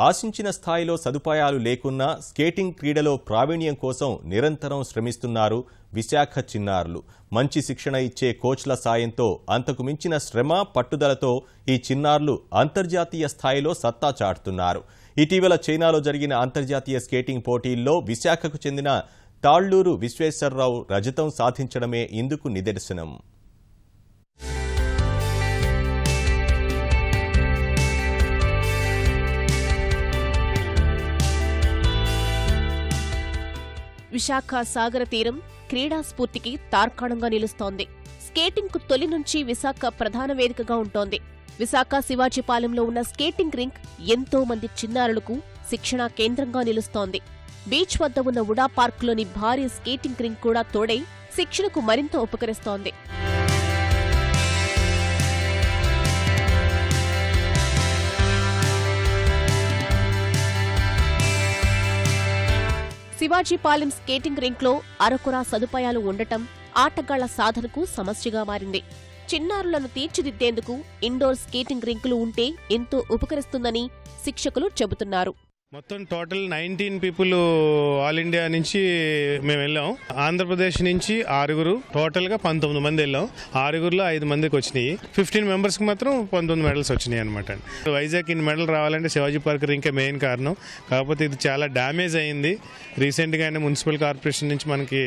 ఆశించిన స్థాయిలో సదుపాయాలు లేకున్నా స్కేటింగ్ క్రీడలో ప్రావీణ్యం కోసం నిరంతరం శ్రమిస్తున్నారు విశాఖ చిన్నారులు. మంచి శిక్షణ ఇచ్చే కోచ్ల సాయంతో అంతకు మించిన శ్రమ పట్టుదలతో ఈ చిన్నారులు అంతర్జాతీయ స్థాయిలో సత్తా చాటుతున్నారు. ఇటీవల చైనాలో జరిగిన అంతర్జాతీయ స్కేటింగ్ పోటీల్లో విశాఖకు చెందిన తాళ్లూరు విశ్వేశ్వరరావు రజతం సాధించడమే ఇందుకు నిదర్శనం. విశాఖ సాగర తీరం క్రీడా స్ఫూర్తికి తార్కాణంగా నిలుస్తోంది. స్కేటింగ్ కు తొలి నుంచి విశాఖ ప్రధాన వేదికగా ఉంటోంది. విశాఖ శివాజీపాలెంలో ఉన్న స్కేటింగ్ రింక్ ఎంతో మంది చిన్నారులకు శిక్షణా కేంద్రంగా నిలుస్తోంది. బీచ్ వద్ద ఉన్న వుడా పార్కులోని భారీ స్కేటింగ్ రింక్ కూడా తోడై శిక్షణకు మరింత ఉపకరిస్తోంది. శివాజీపాలెం స్కేటింగ్ రింక్లో అరకొరా సదుపాయాలు ఉండటం ఆటగాళ్ల సాధనకు సమస్యగా మారింది. చిన్నారులను తీర్చిదిద్దేందుకు ఇండోర్ స్కేటింగ్ రింకులు ఉంటే ఎంతో ఉపకరిస్తుందని శిక్షకులు చెబుతున్నారు. మొత్తం టోటల్ 19 పీపుల్ ఆల్ ఇండియా నుంచి మేము వెళ్ళాం. ఆంధ్రప్రదేశ్ నుంచి 6 టోటల్ గా 19 మంది వెళ్ళాం. 6లో 5 మందికి వచ్చినాయి. 15 మెంబర్స్ కి మాత్రం 19 మెడల్స్ వచ్చినాయి అనమాట. వైజాగ్ ఇన్ని మెడల్ రావాలంటే శివాజీ పార్క్ రింకే మెయిన్ కారణం. కాకపోతే ఇది చాలా డ్యామేజ్ అయింది. రీసెంట్ గానే మున్సిపల్ కార్పొరేషన్ నుంచి మనకి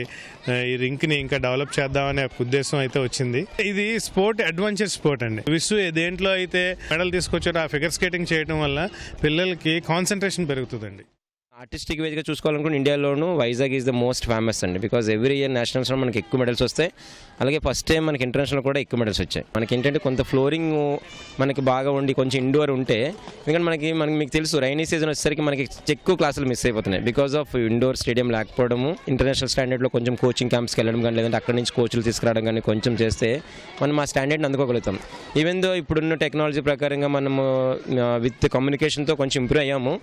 ఈ రింక్ ని ఇంకా డెవలప్ చేద్దామనే ఉద్దేశం అయితే వచ్చింది. ఇది స్పోర్ట్ అడ్వెంచర్ స్పోర్ట్ అండి. విశ్వ దేంట్లో అయితే మెడల్ తీసుకొచ్చారో ఆ ఫిగర్ స్కేటింగ్ చేయడం వల్ల పిల్లలకి కాన్సన్ట్రేషన్ పెరుగుతుందండి. ఆర్టిస్టిక్ వేదిక చూసుకోవాలనుకుంటే ఇండియాలోనూ Vizag is the most famous అండి. బికాజ్ ఎవ్రీ ఇయర్ నేషనల్స్లో మనకి ఎక్కువ మెడల్స్ వస్తాయి. అలాగే ఫస్ట్ టైం మనకి ఇంటర్నేషనల్ కూడా ఎక్కువ మెడల్స్ వచ్చాయి. మనకి ఏంటంటే కొంత ఫ్లోరింగ్ మనకి బాగా ఉండి కొంచెం ఇండోర్ ఉంటే, ఎందుకంటే మనకి మీకు తెలుసు రైనీ సీజన్ వచ్చేసరికి మనకి ఎక్కువ క్లాసులు మిస్ అయిపోతున్నాయి. బికాజ్ ఆఫ్ ఇండోర్ స్టేడియం లేకపోవడము, ఇంటర్నేషనల్ స్టాండర్డ్లో కొంచెం కోచింగ్ క్యాంప్స్కి వెళ్ళడం కానీ లేదంటే అక్కడి నుంచి కోచ్లు తీసుకురావడం కానీ కొంచెం చేస్తే మనం ఆ స్టాండర్డ్ని అందుకోగలుగుతాం. ఈవెన్ దో ఇప్పుడున్న టెక్నాలజీ ప్రకారంగా మనము విత్ కమ్యూనికేషన్తో కొంచెం ఇంప్రూవ్ అయ్యాము.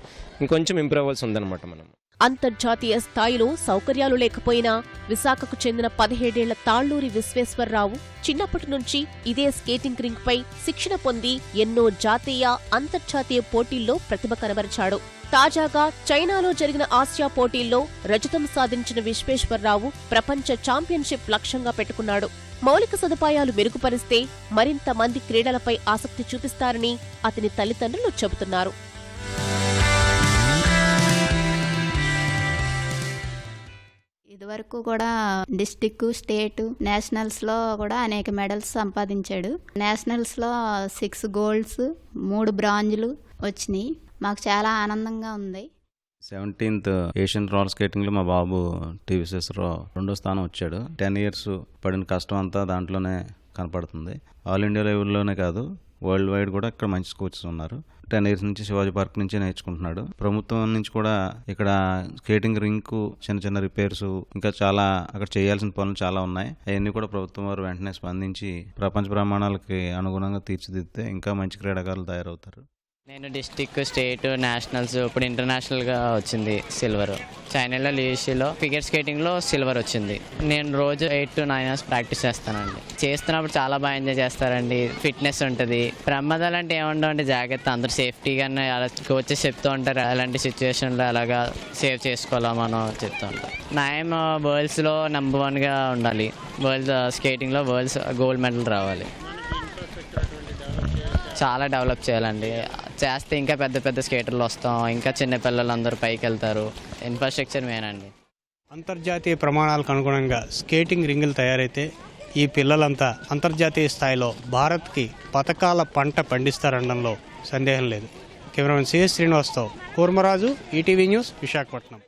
ఇంకొంచెం ఇంప్రూవ్ అవ్వాల్సి ఉందన్నమాట మనం. అంతర్జాతీయ స్థాయిలో సౌకర్యాలు లేకపోయినా విశాఖకు చెందిన 17 ఏళ్ల తాళ్లూరి విశ్వేశ్వరరావు చిన్నప్పటి నుంచి ఇదే స్కేటింగ్ రింక్ పై శిక్షణ పొంది ఎన్నో జాతీయ అంతర్జాతీయ పోటీల్లో ప్రతిభ కనబరిచాడు. తాజాగా చైనాలో జరిగిన ఆసియా పోటీల్లో రజతం సాధించిన విశ్వేశ్వరరావు ప్రపంచ ఛాంపియన్షిప్ లక్ష్యంగా పెట్టుకున్నాడు. మౌలిక సదుపాయాలు మెరుగుపరిస్తే మరింత మంది క్రీడలపై ఆసక్తి చూపిస్తారని అతని తల్లిదండ్రులు చెబుతున్నారు. ఇదివరకు కూడా డిస్టిక్, స్టేట్, నేషనల్స్ లో కూడా అనేక మెడల్స్ సంపాదించాడు. నేషనల్స్ లో 6 గోల్డ్స్, 3 బ్రాంజ్లు వచ్చినాయి. మాకు చాలా ఆనందంగా ఉంది. 17th ఏషియన్ రోలర్ స్కేటింగ్ లో మా బాబు టీవీఎస్ 2వ స్థానం వచ్చాడు. 10 years పడిన కష్టం అంతా దాంట్లోనే కనపడుతుంది. ఆల్ ఇండియా లెవెల్లోనే కాదు, వరల్డ్ వైడ్ కూడా ఇక్కడ మంచి కోచెస్ ఉన్నారు. 10 years నుంచి శివాజీ పార్క్ నుంచి నేర్చుకుంటున్నాడు. ప్రభుత్వం నుంచి కూడా ఇక్కడ స్కేటింగ్ రింక్ చిన్న చిన్న రిపేర్స్ ఇంకా చాలా అక్కడ చేయాల్సిన పనులు చాలా ఉన్నాయి. అవన్నీ కూడా ప్రభుత్వం వారు వెంటనే స్పందించి ప్రపంచ ప్రమాణాలకి అనుగుణంగా తీర్చిదిద్దితే ఇంకా మంచి క్రీడాకారులు తయారవుతారు. నేను డిస్టిక్, స్టేట్, నేషనల్స్, ఇప్పుడు ఇంటర్నేషనల్గా వచ్చింది సిల్వర్. చైనాలో లీషీలో ఫిగర్ స్కేటింగ్లో సిల్వర్ వచ్చింది. నేను రోజు 8 to 9 hours ప్రాక్టీస్ చేస్తానండి. చేస్తున్నప్పుడు చాలా బాగా ఎంజాయ్ చేస్తారండి. ఫిట్నెస్ ఉంటుంది. ప్రమాదాలు అంటే ఏముండవు అంటే జాగ్రత్త, అందరూ సేఫ్టీగానే అలా కోచెస్ చెప్తూ ఉంటారు. అలాంటి సిచ్యువేషన్లో అలాగా సేవ్ చేసుకోవాలా మనం చెప్తూ ఉంటాం. నాయమ్ వరల్డ్స్లో నెంబర్ 1గా ఉండాలి. వరల్డ్ స్కేటింగ్లో వరల్డ్స్ గోల్డ్ మెడల్ రావాలి. చాలా డెవలప్ చేయాలండి. చేస్తే ఇంకా పెద్ద పెద్ద స్కేటర్లు వస్తాం, ఇంకా చిన్న పిల్లలందరూ పైకి వెళ్తారు. ఇన్ఫ్రాస్ట్రక్చర్ మెయిన్ అండి. అంతర్జాతీయ ప్రమాణాలకు అనుగుణంగా స్కేటింగ్ రింగులు తయారైతే ఈ పిల్లలంతా అంతర్జాతీయ స్థాయిలో భారత్కి పతకాల పంట పండిస్తారనడంలో సందేహం లేదు. కెమెరామెన్ సిఎస్ శ్రీనివాస్తో కూర్మరాజు, ఈటీవీ న్యూస్, విశాఖపట్నం.